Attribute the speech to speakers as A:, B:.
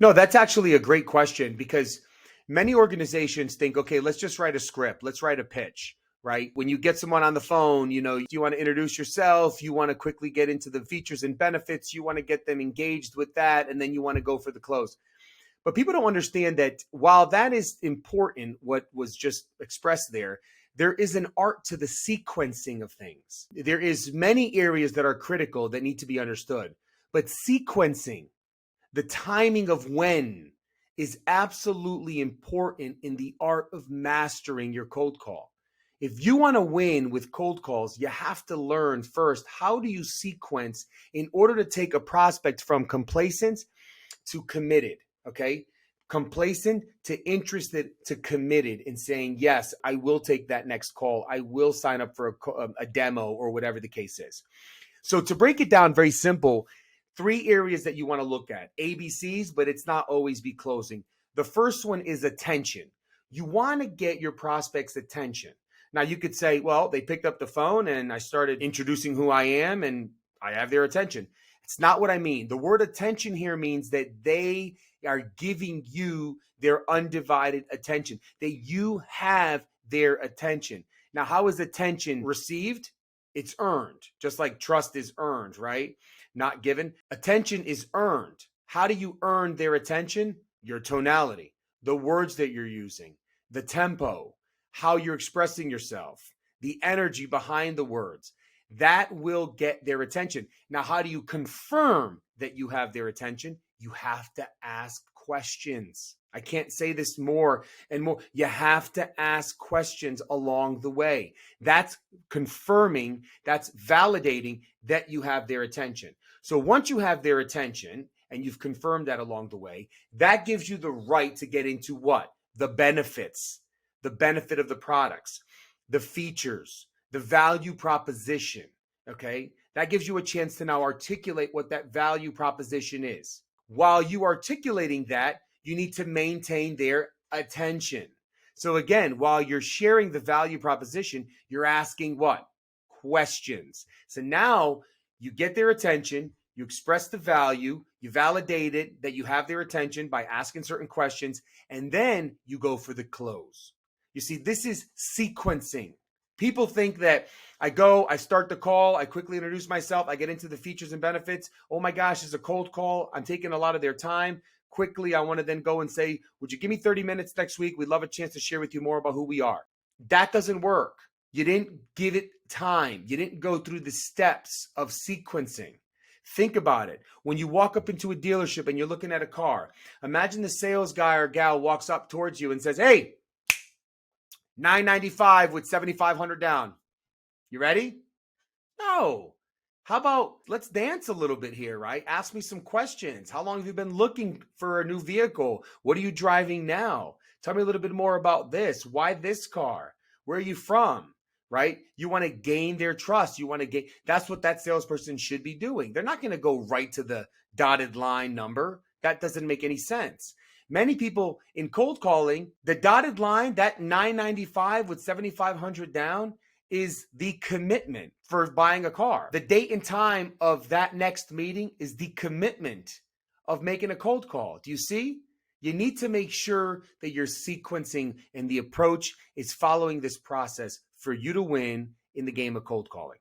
A: No, that's actually a great question because many organizations think, okay, let's just write a script, let's write a pitch, right? When you get someone on the phone, you want to introduce yourself, you want to quickly get into the features and benefits, you want to get them engaged with that, and then you want to go for the close. But people don't understand that while that is important, what was just expressed there, there is an art to the sequencing of things. There is many areas that are critical that need to be understood, but sequencing, the timing of when, is absolutely important in the art of mastering your cold call. If you want to win with cold calls, you have to learn first, how do you sequence in order to take a prospect from complacent to committed, okay? Complacent to interested to committed in saying, yes, I will take that next call. I will sign up for a demo or whatever the case is. So to break it down very simple, three areas that you want to look at, ABCs, but it's not always be closing. The first one is attention. You want to get your prospects' attention. Now you could say, well, they picked up the phone and I started introducing who I am and I have their attention. It's not what I mean. The word attention here means that they are giving you their undivided attention, that you have their attention. Now, how is attention received? It's earned, just like trust is earned, right? Not given. Attention is earned. How do you earn their attention? Your tonality, the words that you're using, the tempo, how you're expressing yourself, the energy behind the words. That will get their attention. Now, how do you confirm that you have their attention? You have to ask questions. I can't say this more and more. You have to ask questions along the way. That's confirming, that's validating that you have their attention. So once you have their attention and you've confirmed that along the way, that gives you the right to get into what? The benefits, the benefit of the products, the features, the value proposition, okay? That gives you a chance to now articulate what that value proposition is. While you articulating that, you need to maintain their attention. So again, while you're sharing the value proposition, you're asking what? Questions. So now you get their attention, you express the value, you validate it that you have their attention by asking certain questions, and then you go for the close. You see, this is sequencing. People think that I start the call, I quickly introduce myself, I get into the features and benefits. Oh my gosh, it's a cold call. I'm taking a lot of their time. Quickly, I want to then go and say, would you give me 30 minutes next week? We'd love a chance to share with you more about who we are. That doesn't work. You didn't give it time. You didn't go through the steps of sequencing. Think about it. When you walk up into a dealership and you're looking at a car, imagine the sales guy or gal walks up towards you and says, hey, $995 with $7,500 down. You ready? No. How about let's dance a little bit here, right? Ask me some questions. How long have you been looking for a new vehicle? What are you driving now? Tell me a little bit more about this. Why this car? Where are you from? Right? You want to gain their trust. You want to gain. That's what that salesperson should be doing. They're not going to go right to the dotted line number. That doesn't make any sense. Many people in cold calling, the dotted line, that $995 with $7,500 down, is the commitment for buying a car. The date and time of that next meeting is the commitment of making a cold call. Do you see? You need to make sure that you're sequencing and the approach is following this process for you to win in the game of cold calling.